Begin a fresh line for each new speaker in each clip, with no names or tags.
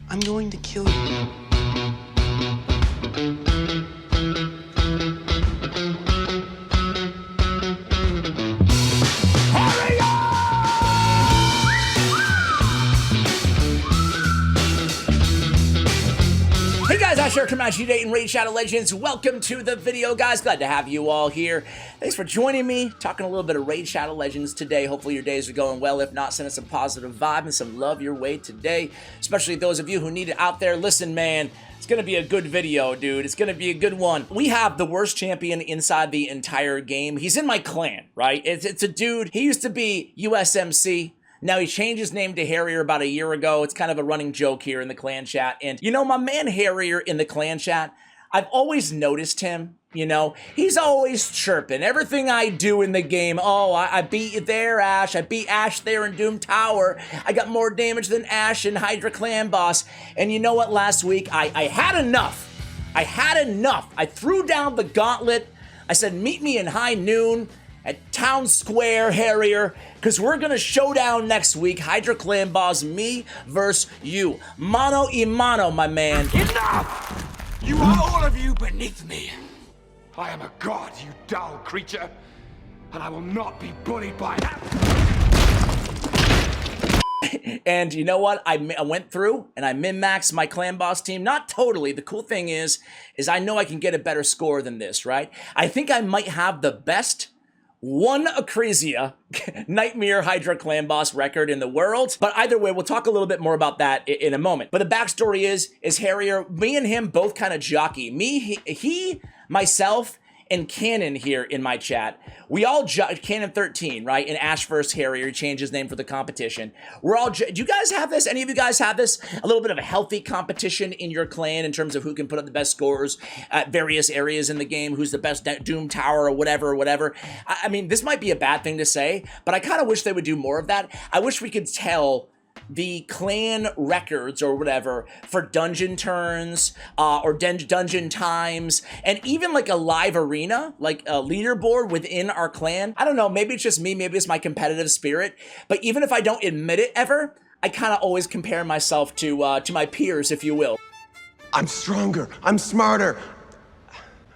I'm going to kill you.
Hey guys, Asher coming at you today in Raid Shadow Legends. Welcome to the video, guys. Glad to have you all here. Thanks for joining me, talking a little bit of Raid Shadow Legends today. Hopefully your days are going well. If not, send us some positive vibe and some love your way today, especially those of you who need it out there. Listen, man, it's gonna be a good video, dude. It's gonna be a good one. We have the worst champion inside the entire game. He's in my clan, right? It's a dude. He used to be USMC. Now, he changed his name to Harrier about a year ago. It's kind of a running joke here in the clan chat. And, you know, my man Harrier in the clan chat, I've always noticed him, you know. He's always chirping. Everything I do in the game, oh, I beat you there, Ash. I beat Ash there in Doom Tower. I got more damage than Ash in Hydra Clan boss. And you know what, last week, I had enough. I had enough. I threw down the gauntlet. I said, meet me in high noon at Town Square, Harrier, because we're gonna showdown next week. Hydra Clan boss, me versus you. Mano y mano, my man.
Enough! You are all of you beneath me. I am a god, you dull creature, and I will not be bullied by that.
And you know what? I went through and I min-maxed my clan boss team. Not totally. The cool thing is I know I can get a better score than this, right? I think I might have the best one Acresia Nightmare Hydra Clan boss record in the world. But either way, we'll talk a little bit more about that in a moment. But the backstory is Harrier, me and him both kind of jockey. He, myself, and Cannon here in my chat, we all Cannon 13, right? And Ash vs. Harrier, he changed his name for the competition. We're all, do you guys have this? Any of you guys have this? A little bit of a healthy competition in your clan in terms of who can put up the best scores at various areas in the game, who's the best Doom Tower or whatever. I mean, this might be a bad thing to say, but I kind of wish they would do more of that. I wish we could tell the clan records or whatever for dungeon turns or dungeon times, and even like a live arena, like a leaderboard within our clan. I don't know, maybe it's just me, maybe it's my competitive spirit, but even if I don't admit it ever, I kind of always compare myself to my peers, if you will.
I'm stronger. I'm smarter.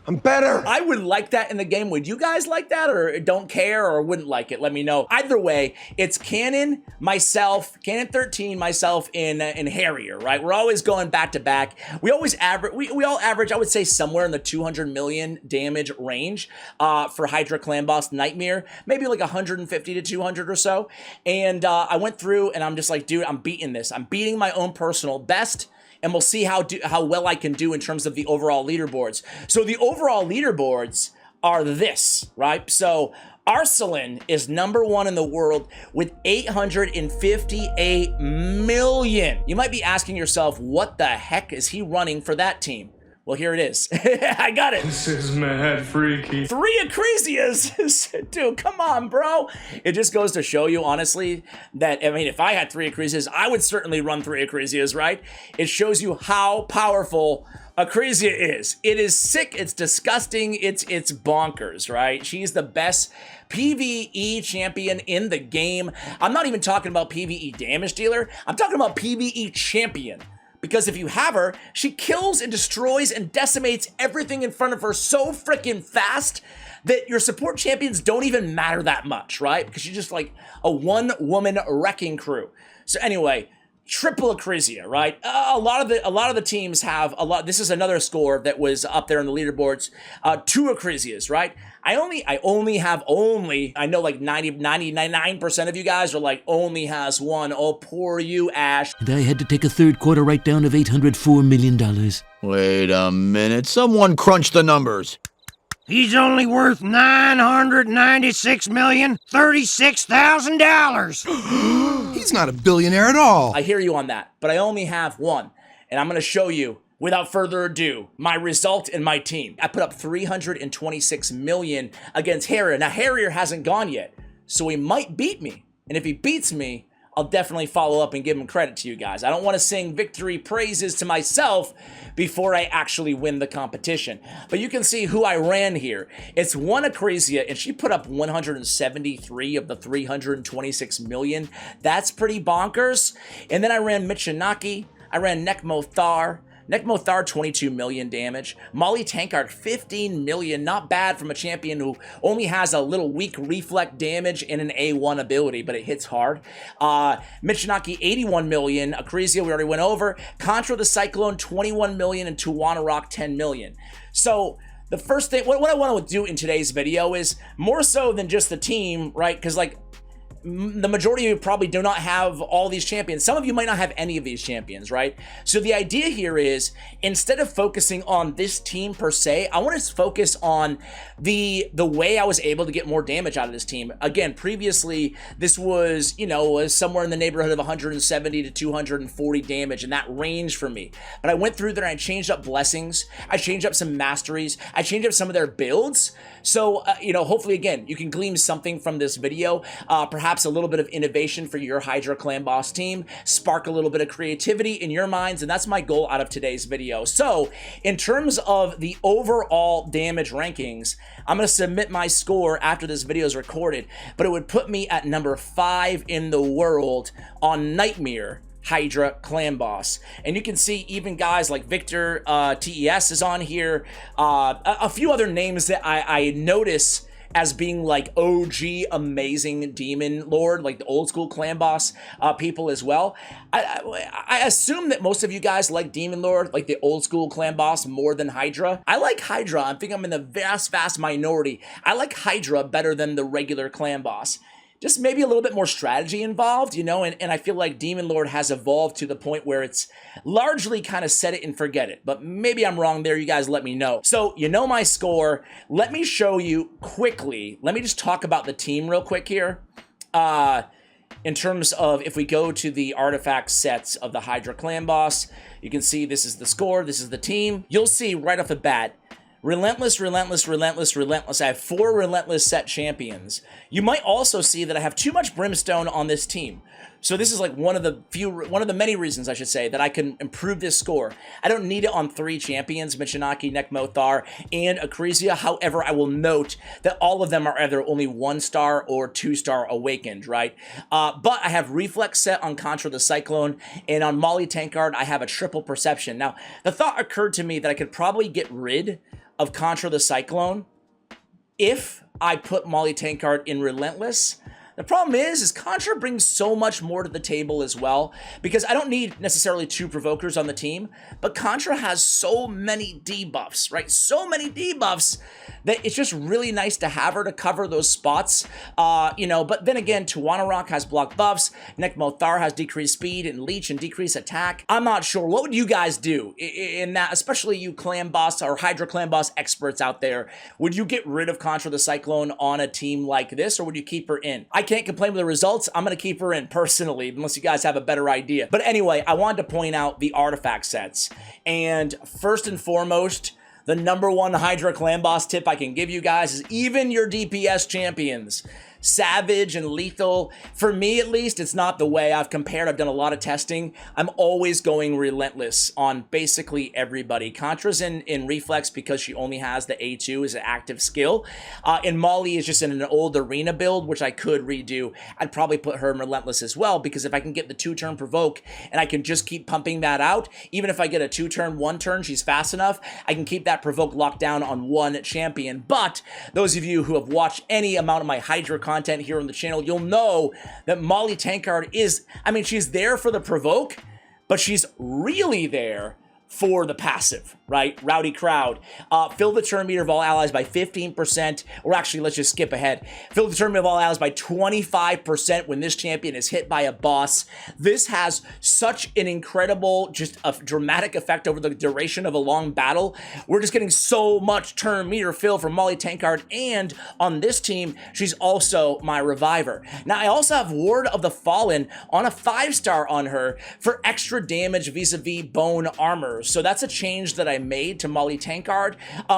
I'm better.
I would like that in the game. Would you guys like that, or don't care, or wouldn't like it? Let me know. Either way, it's Cannon, myself, Cannon 13, myself, and Harrier, right? We're always going back to back. We always average, we all average, I would say, somewhere in the 200 million damage range for Hydra Clan boss Nightmare, maybe like 150 to 200 or so. And I went through and I'm just like, dude, I'm beating this. I'm beating my own personal best. And we'll see how well I can do in terms of the overall leaderboards. So the overall leaderboards are this, right? So Arsalan is #1 in the world with 858 million. You might be asking yourself, what the heck is he running for that team? Well, here it is. I got it.
This is mad freaky.
3 Acresias. Dude, come on, bro. It just goes to show you, honestly, that, I mean, if I had 3 Acresias, I would certainly run 3 Acresias, right? It shows you how powerful Acresia is. It is sick. It's disgusting. It's bonkers, right? She's the best PvE champion in the game. I'm not even talking about PvE damage dealer. I'm talking about PvE champion. Because if you have her, she kills and destroys and decimates everything in front of her so freaking fast that your support champions don't even matter that much, right? Because she's just like a one-woman wrecking crew. So anyway, triple Acresia, right? A lot of the teams have a lot. This is another score that was up there in the leaderboards. 2 Acresias, right? I know like 99% of you guys are like, only has 1. Oh, poor you, Ash.
And I had to take a third quarter write-down of $804 million.
Wait a minute, someone crunch the numbers.
He's only worth $996,036,000.
He's not a billionaire at all.
I hear you on that, but I only have 1. And I'm going to show you, without further ado, my result in my team. I put up 326 million against Harrier. Now, Harrier hasn't gone yet, so he might beat me. And if he beats me, I'll definitely follow up and give him credit to you guys. I don't want to sing victory praises to myself before I actually win the competition. But you can see who I ran here. It's one Acresia, and she put up 173 of the 326 million. That's pretty bonkers. And then I ran Michinaki. I ran Nekmothar. Nekmothar, 22 million damage. Molly Tankard, 15 million. Not bad from a champion who only has a little weak reflect damage and an A1 ability, but it hits hard. Michinaki, 81 million. Acresia, we already went over. Contra the Cyclone, 21 million. And Tuwana Rock, 10 million. So the first thing, what I want to do in today's video is more so than just the team, right? Because like, the majority of you probably do not have all these champions. Some of you might not have any of these champions, right? So the idea here is, instead of focusing on this team per se, I want to focus on the way I was able to get more damage out of this team. Again, previously, this was, you know, was somewhere in the neighborhood of 170 to 240 damage, and that ranged for me. But I went through there and I changed up blessings. I changed up some masteries. I changed up some of their builds. So, you know, hopefully, again, you can glean something from this video. Perhaps a little bit of innovation for your Hydra Clan boss team, spark a little bit of creativity in your minds, and that's my goal out of today's video. So, in terms of the overall damage rankings, I'm going to submit my score after this video is recorded, but it would put me at number 5 in the world on Nightmare Hydra Clan Boss. And you can see even guys like Victor TES is on here, a few other names that I notice as being like OG amazing demon lord, like the old school clan boss people as well. I assume that most of you guys like demon lord, like the old school clan boss, more than Hydra. I like Hydra. I think I'm in the vast minority. I like Hydra better than the regular clan boss. Just maybe a little bit more strategy involved, you know, and I feel like Demon Lord has evolved to the point where it's largely kind of set it and forget it. But maybe I'm wrong there. You guys let me know. So, you know my score. Let me show you quickly. Let me just talk about the team real quick here. In terms of, if we go to the artifact sets of the Hydra Clan Boss, you can see this is the score. This is the team. You'll see right off the bat, Relentless, Relentless, Relentless, Relentless. I have 4 Relentless set champions. You might also see that I have too much Brimstone on this team. So this is like one of the many reasons, I should say, that I can improve this score. I don't need it on 3 champions, Michinaki, Nekmothar, and Acresia. However, I will note that all of them are either only 1-star or 2-star awakened, right? But I have Reflex set on Contra the Cyclone, and on Molly Tankard, I have a triple perception. Now, the thought occurred to me that I could probably get rid of Contra the Cyclone if I put Molly Tankard in Relentless. The problem is Contra brings so much more to the table as well, because I don't need necessarily 2 provokers on the team, but Contra has so many debuffs, right? So many debuffs that it's just really nice to have her to cover those spots, you know. But then again, Tuwana Rock has block buffs, Nekmothar has decreased speed and leech and decreased attack. I'm not sure. What would you guys do in that, especially you clan boss or Hydra Clan Boss experts out there? Would you get rid of Contra the Cyclone on a team like this, or would you keep her in? I can't complain with the results. I'm going to keep her in personally, unless you guys have a better idea. But anyway, I wanted to point out the artifact sets. And first and foremost, the #1 Hydra Clan Boss tip I can give you guys is even your DPS champions, Savage and Lethal, for me at least, it's not the way. I've compared, I've done a lot of testing. I'm always going Relentless on basically everybody. Contra's in Reflex because she only has the A2 as an active skill. And Molly is just in an old arena build, which I could redo. I'd probably put her in Relentless as well, because if I can get the 2-turn provoke and I can just keep pumping that out, even if I get a 2-turn, 1-turn, she's fast enough, I can keep that provoke locked down on 1 champion. But those of you who have watched any amount of my Hydra content here on the channel, you'll know that Molly Tankard is, I mean, she's there for the provoke, but she's really there for the passive, right? Rowdy Crowd. Fill the turn meter of all allies by 15%, or actually, let's just skip ahead. Fill the turn meter of all allies by 25% when this champion is hit by a boss. This has such an incredible, just a dramatic effect over the duration of a long battle. We're just getting so much turn meter fill from Molly Tankard, and on this team, she's also my reviver. Now, I also have Ward of the Fallen on a 5-star on her for extra damage vis-a-vis bone armor. So that's a change that I made to Molly Tankard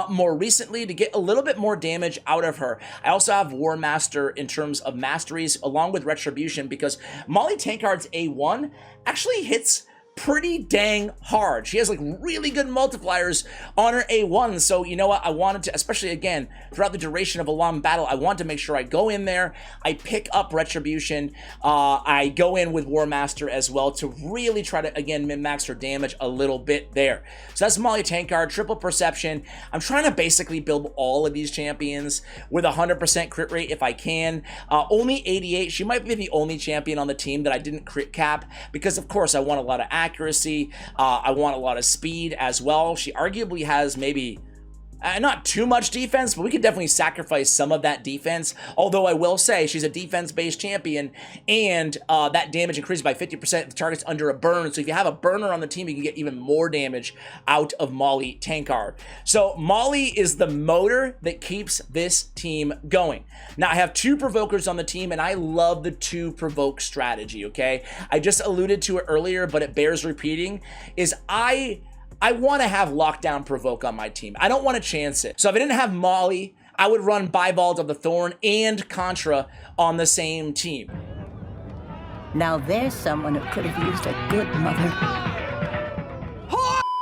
more recently to get a little bit more damage out of her. I also have War Master in terms of masteries along with Retribution, because Molly Tankard's A1 actually hits pretty dang hard. She has like really good multipliers on her A1. So you know what? I wanted to, especially again, throughout the duration of a long battle, I want to make sure I go in there, I pick up Retribution, I go in with War Master as well to really try to, again, min-max her damage a little bit there. So that's Molly Tankard, triple perception. I'm trying to basically build all of these champions with 100% crit rate if I can. Only 88. She might be the only champion on the team that I didn't crit cap because, of course, I want a lot of accuracy. I want a lot of speed as well. She arguably has maybe not too much defense, but we could definitely sacrifice some of that defense. Although I will say she's a defense-based champion, and that damage increases by 50% if the target's under a burn. So if you have a burner on the team, you can get even more damage out of Molly Tankard. So Molly is the motor that keeps this team going. Now I have 2 provokers on the team, and I love the 2 provoke strategy, okay? I just alluded to it earlier, but it bears repeating, is I want to have Lockdown Provoke on my team. I don't want to chance it. So if I didn't have Molly, I would run Bybald of the Thorn and Contra on the same team.
Now there's someone who could have used a good mother.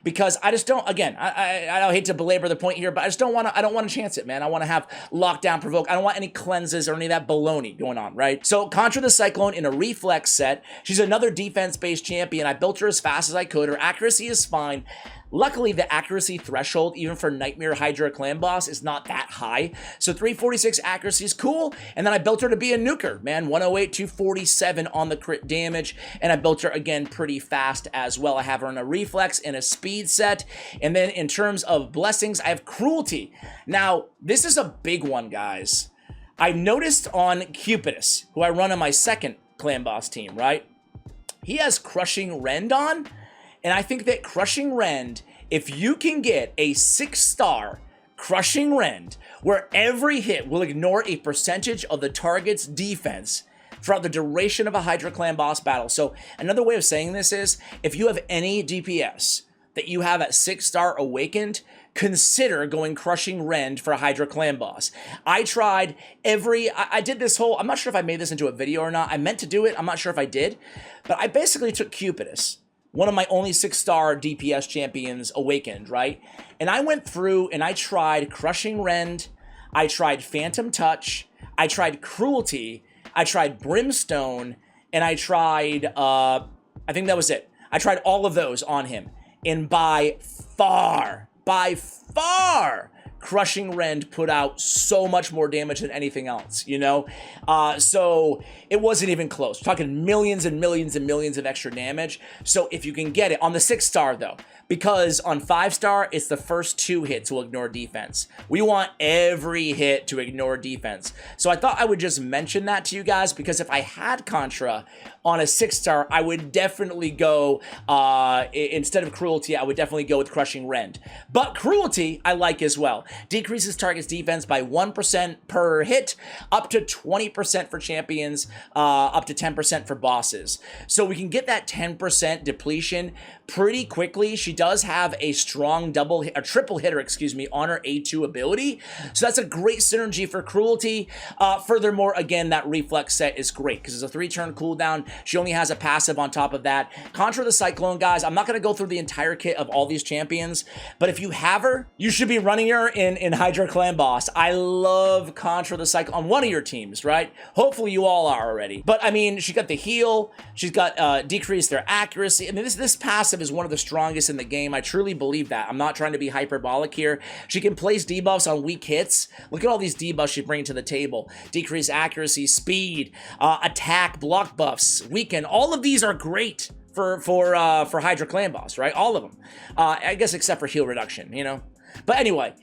Because I just don't, again, I don't hate to belabor the point here, but I just don't want to, I don't want to chance it, man. I want to have Lockdown Provoke. I don't want any cleanses or any of that baloney going on, right? So Contra the Cyclone in a reflex set. She's another defense-based champion. I built her as fast as I could. Her accuracy is fine. Luckily, the accuracy threshold, even for Nightmare Hydra Clan boss, is not that high. So 346 accuracy is cool. And then I built her to be a nuker, man. 108, 247 on the crit damage. And I built her, again, pretty fast as well. I have her in a reflex and a speed set. And then in terms of blessings, I have cruelty. Now, this is a big one, guys. I noticed on Cupidus, who I run on my second clan boss team, right? He has Crushing Rend on. And I think that Crushing Rend, if you can get a 6-star Crushing Rend, where every hit will ignore a percentage of the target's defense throughout the duration of a Hydra Clan boss battle. So another way of saying this is, if you have any DPS that you have at 6-star Awakened, consider going Crushing Rend for a Hydra Clan boss. I tried I did this whole, I'm not sure if I made this into a video or not. I meant to do it. I'm not sure if I did. But I basically took Cupidus, one of my only 6-star DPS champions, Awakened, right? And I went through and I tried Crushing Rend, I tried Phantom Touch, I tried Cruelty, I tried Brimstone, and I tried, I think that was it. I tried all of those on him. And by far, Crushing Rend put out so much more damage than anything else, you know? So it wasn't even close. We're talking millions and millions and millions of extra damage. So if you can get it on the 6-star though, because on 5-star, it's the first 2 hits will ignore defense. We want every hit to ignore defense. So I thought I would just mention that to you guys, because if I had Contra on a 6-star, I would definitely go, instead of Cruelty, I would definitely go with Crushing Rend. But Cruelty, I like as well. Decreases target's defense by 1% per hit, up to 20% for champions, up to 10% for bosses. So we can get that 10% depletion pretty quickly. She does have a strong triple hitter, on her A2 ability. So that's a great synergy for Cruelty. Furthermore, again, that reflex set is great because it's a 3-turn cooldown. She only has a passive on top of that. Contra the Cyclone, guys, I'm not going to go through the entire kit of all these champions, but if you have her, you should be running her in Hydra Clan boss. I love Contra the Cyclone on one of your teams, right? Hopefully you all are already. But I mean, she got the heal. She's got decreased their accuracy. I mean, this passive is one of the strongest in the game. I truly believe that. I'm not trying to be hyperbolic here. She can place debuffs on weak hits. Look at all these debuffs she's bringing to the table. Decreased accuracy, speed, attack, block buffs, weaken. All of these are great for Hydra Clan boss, right? All of them. I guess except for heal reduction, you know? But anyway,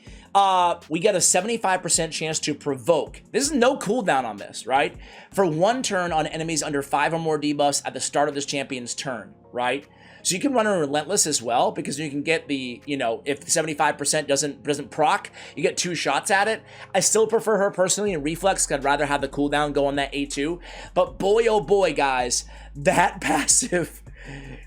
we get a 75% chance to provoke. There's no cooldown on this, right? For 1 turn on enemies under 5 or more debuffs at the start of this champion's turn, right? So you can run her Relentless as well, because you can get the, you know, if 75% doesn't proc, you get 2 shots at it. I still prefer her personally in Reflex, because I'd rather have the cooldown go on that A2. But boy, oh boy, guys, that passive,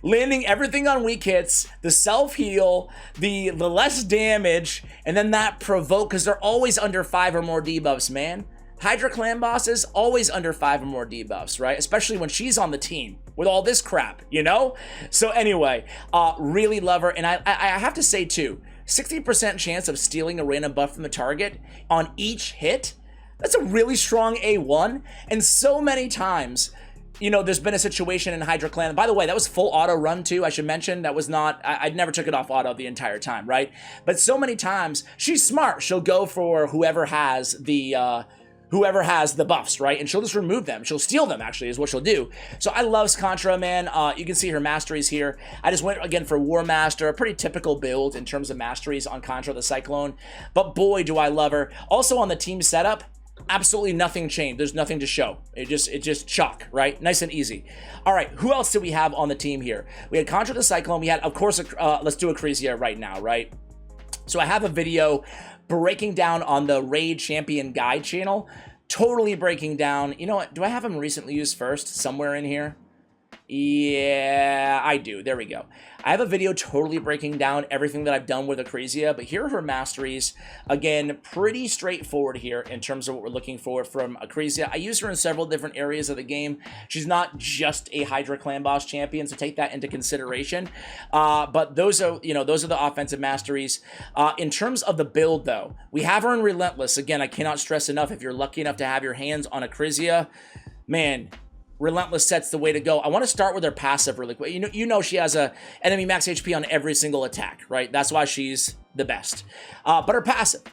landing everything on weak hits, the self-heal, the less damage, and then that provoke, because they're always under 5 or more debuffs, man. Hydra Clan bosses, always under 5 or more debuffs, right? Especially when she's on the team with all this crap, you know? So anyway, really love her. And I have to say too, 60% chance of stealing a random buff from the target on each hit, that's a really strong A1. And so many times, you know, there's been a situation in Hydra Clan. By the way, that was full auto run too, I should mention. That was not, I never took it off auto the entire time, right? But so many times, she's smart. She'll go for whoever has the buffs, right? And she'll just remove them. She'll steal them, actually, is what she'll do. So I love Contra, man. You can see her masteries here. I just went, again, for War Master, a pretty typical build in terms of masteries on Contra the Cyclone. But boy, do I love her. Also on the team setup, absolutely nothing changed. There's nothing to show. It just chalk, right? Nice and easy. All right, who else did we have on the team here? We had Contra the Cyclone. We had, of course, let's do Acresia right now, right? So I have a video breaking down on the Raid Champion Guide channel, totally breaking down. You know what? Do I have him recently used first somewhere in here? Yeah, I do. There we go. I have a video totally breaking down everything that I've done with Acresia, but here are her masteries. Again, pretty straightforward here in terms of what we're looking for from Acresia. I use her in several different areas of the game. She's not just a Hydra Clan boss champion, so take that into consideration. But those are, you know, those are the offensive masteries. In terms of the build, though, we have her in Relentless. Again, I cannot stress enough, if you're lucky enough to have your hands on Acresia, man, Relentless set's the way to go. I want to start with her passive really quick. You know she has a enemy max HP on every single attack, right? That's why she's the best. But her passive,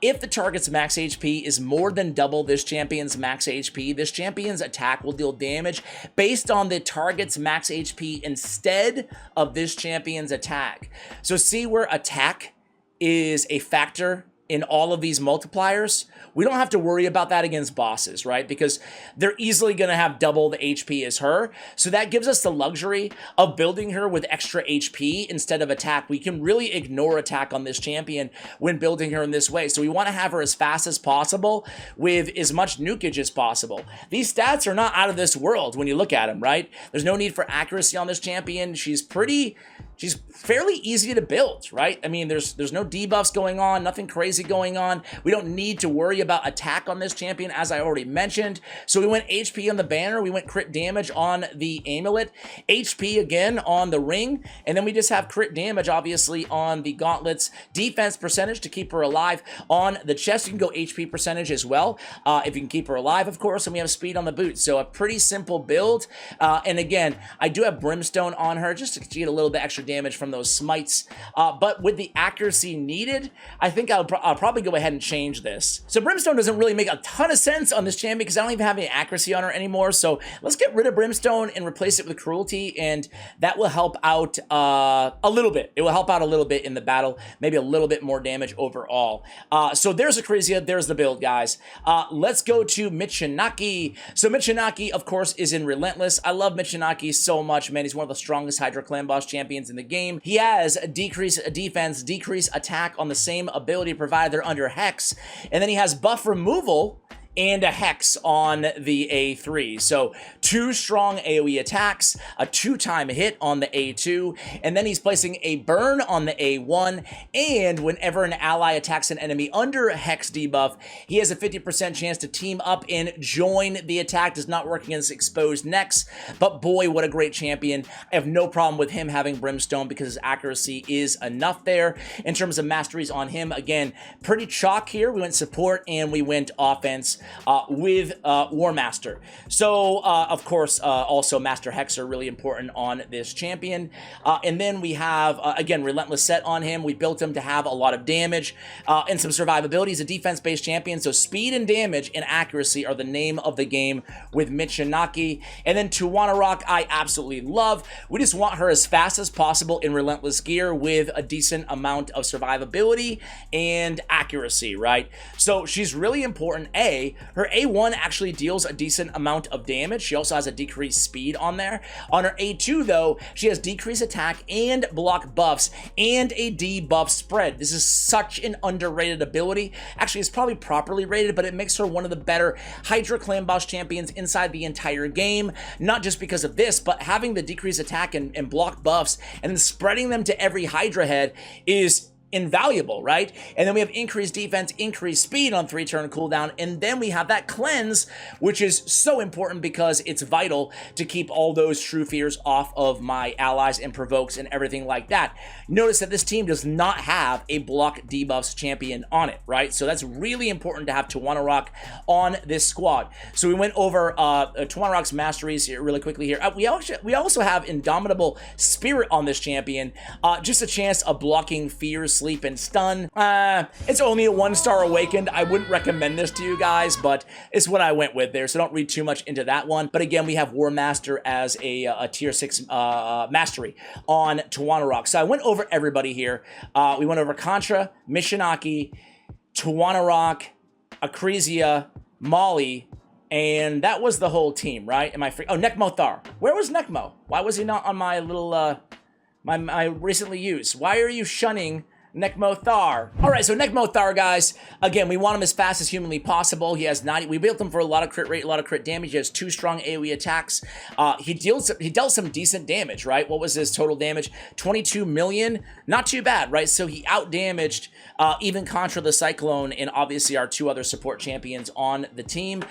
if the target's max HP is more than double this champion's max HP, this champion's attack will deal damage based on the target's max HP instead of this champion's attack. So see where attack is a factor in all of these multipliers? We don't have to worry about that against bosses, right? Because they're easily going to have double the HP as her. So that gives us the luxury of building her with extra HP instead of attack. We can really ignore attack on this champion when building her in this way. So we want to have her as fast as possible with as much nukage as possible. These stats are not out of this world when you look at them, right? There's no need for accuracy on this champion. She's fairly easy to build, right? I mean, there's no debuffs going on, nothing crazy going on. We don't need to worry about attack on this champion, as I already mentioned. So we went HP on the banner, we went crit damage on the amulet, HP again on the ring, and then we just have crit damage, obviously, on the gauntlets, defense percentage to keep her alive. On the chest, you can go HP percentage as well, if you can keep her alive, of course, and we have speed on the boots. So a pretty simple build. And again, I do have Brimstone on her just to get a little bit extra damage from those smites. But with the accuracy needed, I think I'll probably go ahead and change this. So Brimstone doesn't really make a ton of sense on this champion because I don't even have any accuracy on her anymore. So let's get rid of Brimstone and replace it with Cruelty, and that will help out a little bit. It will help out a little bit in the battle, maybe a little bit more damage overall. So there's Acresia, there's the build, guys. Let's go to Michinaki. So Michinaki, of course, is in Relentless. I love Michinaki so much, man. He's one of the strongest Hydra Clan boss champions in the game. He has a decrease defense, decrease attack on the same ability provided they're under Hex, and then he has buff removal and a Hex on the A3. So 2 strong AoE attacks, a 2-time hit on the A2, and then he's placing a burn on the A1, and whenever an ally attacks an enemy under a Hex debuff, he has a 50% chance to team up and join the attack. Does not work against exposed necks, but boy, what a great champion. I have no problem with him having Brimstone because his accuracy is enough there. In terms of masteries on him, again, pretty chalk here. We went support and we went offense with War Master. So, of course, also Master Hex are really important on this champion. And then we have, again, Relentless set on him. We built him to have a lot of damage and some survivability. He's a defense-based champion, so speed and damage and accuracy are the name of the game with Michinaki. And then Tuwana Rock, I absolutely love. We just want her as fast as possible in Relentless gear with a decent amount of survivability and accuracy, right? So she's really important. Her A1 actually deals a decent amount of damage. She also has a decreased speed on there. On her A2, though, she has decreased attack and block buffs and a debuff spread. This is such an underrated ability. Actually, it's probably properly rated, but it makes her one of the better Hydra Clan boss champions inside the entire game. Not just because of this, but having the decreased attack and block buffs and then spreading them to every Hydra head is invaluable, right? And then we have increased defense, increased speed on 3-turn cooldown, and then we have that cleanse, which is so important because it's vital to keep all those true fears off of my allies and provokes and everything like that. Notice that this team does not have a block debuffs champion on it, right? So that's really important to have Tawana Rock on this squad. So we went over Tawana Rock's masteries here really quickly here. We also have Indomitable Spirit on this champion, just a chance of blocking fears, sleep, and stun. It's only a 1-star awakened. I wouldn't recommend this to you guys, but it's what I went with there, so don't read too much into that one. But again, we have War Master as a tier 6 mastery on Tawana Rock. So I went over everybody here. We went over Contra, Mishinaki, Tawana Rock, Acresia, Molly, and that was the whole team, right? Am I free? Oh, Nekmo Thar. Where was Nekmo? Why was he not on my little, my recently used? Why are you shunning Nekmo Thar? All right, so Nekmo Thar, guys, again, we want him as fast as humanly possible. He has 90, we built him for a lot of crit rate, a lot of crit damage. He has 2 strong AoE attacks. He dealt some decent damage, right? What was his total damage? 22 million, not too bad, right? So he out-damaged even Contra the Cyclone and obviously our 2 other support champions on the team.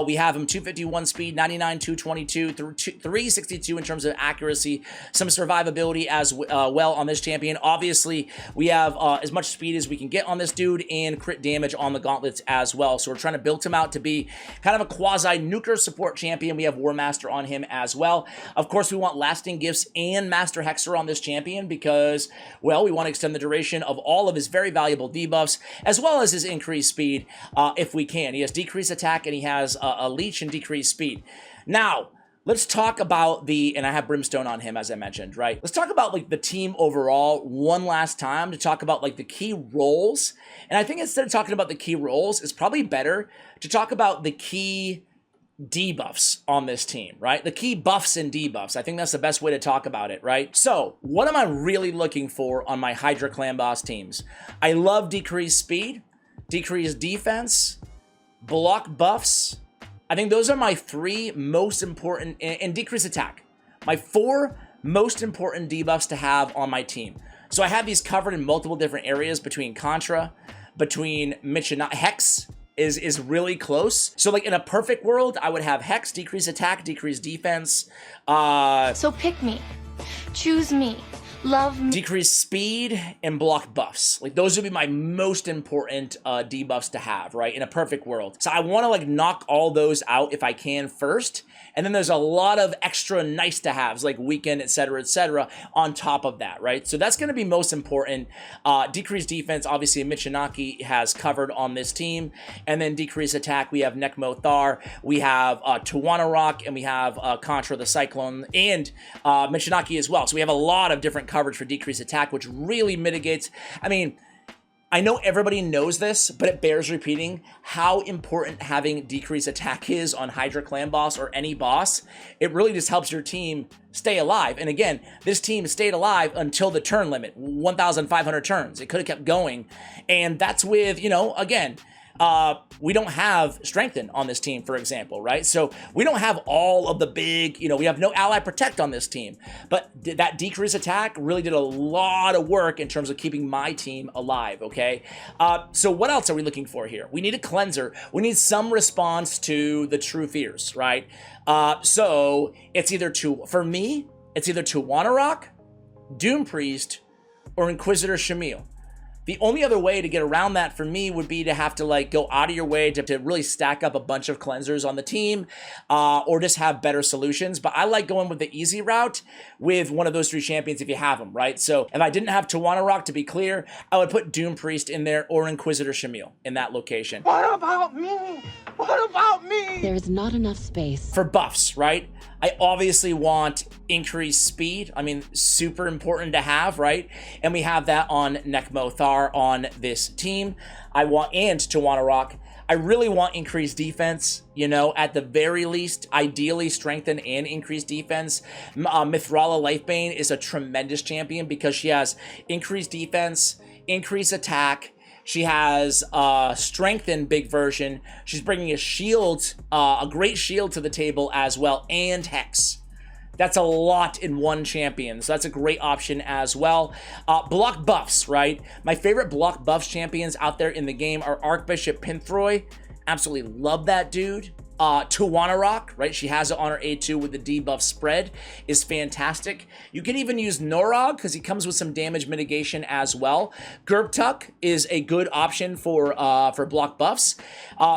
We have him 251 speed, 99, 222, 362 in terms of accuracy, some survivability as well on this champion. Obviously, we have as much speed as we can get on this dude and crit damage on the gauntlets as well. So we're trying to build him out to be kind of a quasi-nuker support champion. We have War Master on him as well. Of course, we want Lasting Gifts and Master Hexer on this champion because, well, we want to extend the duration of all of his very valuable debuffs as well as his increased speed if we can. He has decreased attack and he has a leech and decreased speed. Now, let's talk about and I have Brimstone on him, as I mentioned, right? Let's talk about, like, the team overall one last time to talk about, like, the key roles. And I think instead of talking about the key roles, it's probably better to talk about the key debuffs on this team, right? The key buffs and debuffs. I think that's the best way to talk about it, right? So, what am I really looking for on my Hydra Clan boss teams? I love decreased speed, decreased defense, block buffs. I think those are my 3 most important, and decreased attack. My 4 most important debuffs to have on my team. So I have these covered in multiple different areas between Contra, between Hex is really close. So, like, in a perfect world, I would have Hex, decrease attack, decrease defense.
So pick me. Choose me. Love me.
Decrease speed and block buffs. Like, those would be my most important debuffs to have, right? In a perfect world. So I want to, like, knock all those out if I can first. And then there's a lot of extra nice to haves, like weaken, etc., on top of that, right? So that's going to be most important. Decreased defense, obviously, Michinaki has covered on this team. And then decreased attack, we have Nekmo Thar, we have Tawana Rock, and we have Contra the Cyclone, and Michinaki as well. So we have a lot of different coverage for decreased attack, which really mitigates. I mean, I know everybody knows this, but it bears repeating how important having decreased attack is on Hydra Clan boss or any boss. It really just helps your team stay alive. And again, this team stayed alive until the turn limit, 1,500 turns. It could have kept going. And that's with, you know, again, we don't have Strengthen on this team, for example, right? So we don't have all of the big, you know, we have no Ally Protect on this team, but that decrease attack really did a lot of work in terms of keeping my team alive, okay? So what else are we looking for here? We need a cleanser. We need some response to the true fears, right? So it's either for me, it's either Tawana Rock, Doom Priest, or Inquisitor Shamil. The only other way to get around that for me would be to have to, like, go out of your way to really stack up a bunch of cleansers on the team, or just have better solutions. But I like going with the easy route with one of those 3 champions if you have them, right? So if I didn't have Tawana Rock, to be clear, I would put Doom Priest in there or Inquisitor Shamil in that location.
What about me? What about me?
There is not enough space.
For buffs, right? I obviously want increased speed. I mean, super important to have, right? And we have that on Nekmo Thar on this team. I want, and Tawana Rock. I really want increased defense, you know, at the very least, ideally strengthen and increased defense. Mithrala Lifebane is a tremendous champion because she has increased defense, increased attack. She has strength in big version. She's bringing a shield, a great shield to the table as well, and Hex. That's a lot in one champion, so that's a great option as well. Block buffs, right? My favorite block buffs champions out there in the game are Archbishop Pinthroy. Absolutely love that dude. Tawana Rock, right? She has it on her A2 with the debuff spread, is fantastic. You can even use Norog because he comes with some damage mitigation as well. Gerbtuk is a good option for block buffs.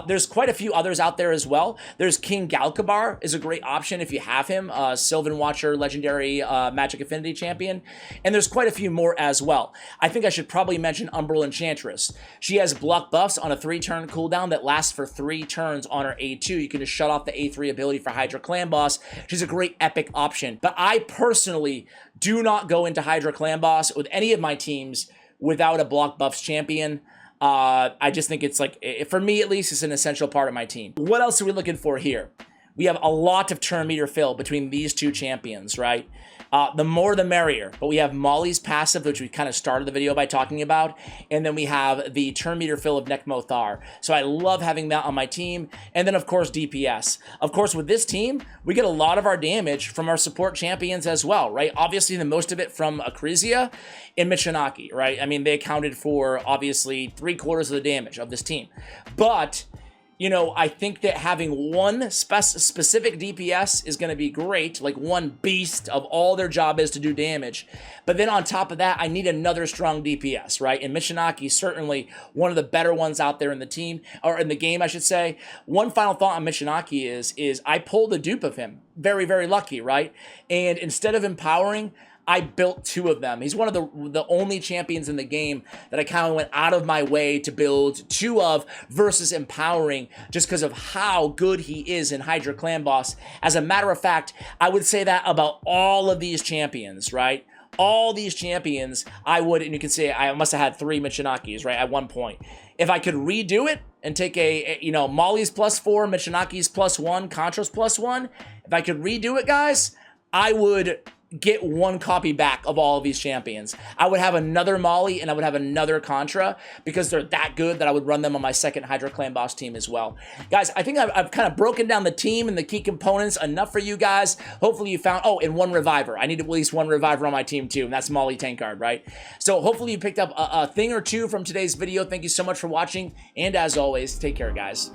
There's quite a few others out there as well. There's King Galkabar is a great option if you have him, Sylvan Watcher, legendary Magic Affinity champion. And there's quite a few more as well. I think I should probably mention Umbral Enchantress. She has block buffs on a 3-turn cooldown that lasts for 3 turns on her A2. You can just shut off the A3 ability for Hydra Clan Boss. She's a great epic option. But I personally do not go into Hydra Clan Boss with any of my teams without a block buffs champion. I just think it's like, for me at least, it's an essential part of my team. What else are we looking for here? We have a lot of turn meter fill between these two champions, right? The more the merrier, but we have Molly's passive, which we kind of started the video by talking about, and then we have the turn meter fill of Nekmothar. So I love having that on my team, and then of course DPS. Of course with this team, we get a lot of our damage from our support champions as well, right? Obviously the most of it from Akrisia and Michinaki, right? I mean, they accounted for obviously 3/4 of the damage of this team, but you know, I think that having one specific DPS is going to be great, like one beast of all their job is to do damage. But then on top of that, I need another strong DPS, right? And Michinaki is certainly one of the better ones out there in the team, or in the game, I should say. One final thought on Michinaki is I pulled a dupe of him. Very, very lucky, right? And instead of empowering, I built 2 of them. He's one of the only champions in the game that I kind of went out of my way to build 2 of versus empowering just because of how good he is in Hydra Clan Boss. As a matter of fact, I would say that about all of these champions, right? All these champions, I would, and you can say I must have had 3 Michinakis, right, at one point. If I could redo it and take you know, Molly's +4, Michinaki's +1, Contra's +1, if I could redo it, guys, I would get 1 copy back of all of these champions. I would have another Molly and I would have another Contra because they're that good that I would run them on my second Hydra Clan Boss team as well. Guys, I think I've kind of broken down the team and the key components enough for you guys. Hopefully you found, oh, and 1 Reviver. I need at least 1 Reviver on my team too, and that's Molly Tankard, right? So hopefully you picked up a thing or two from today's video. Thank you so much for watching, and as always, take care, guys.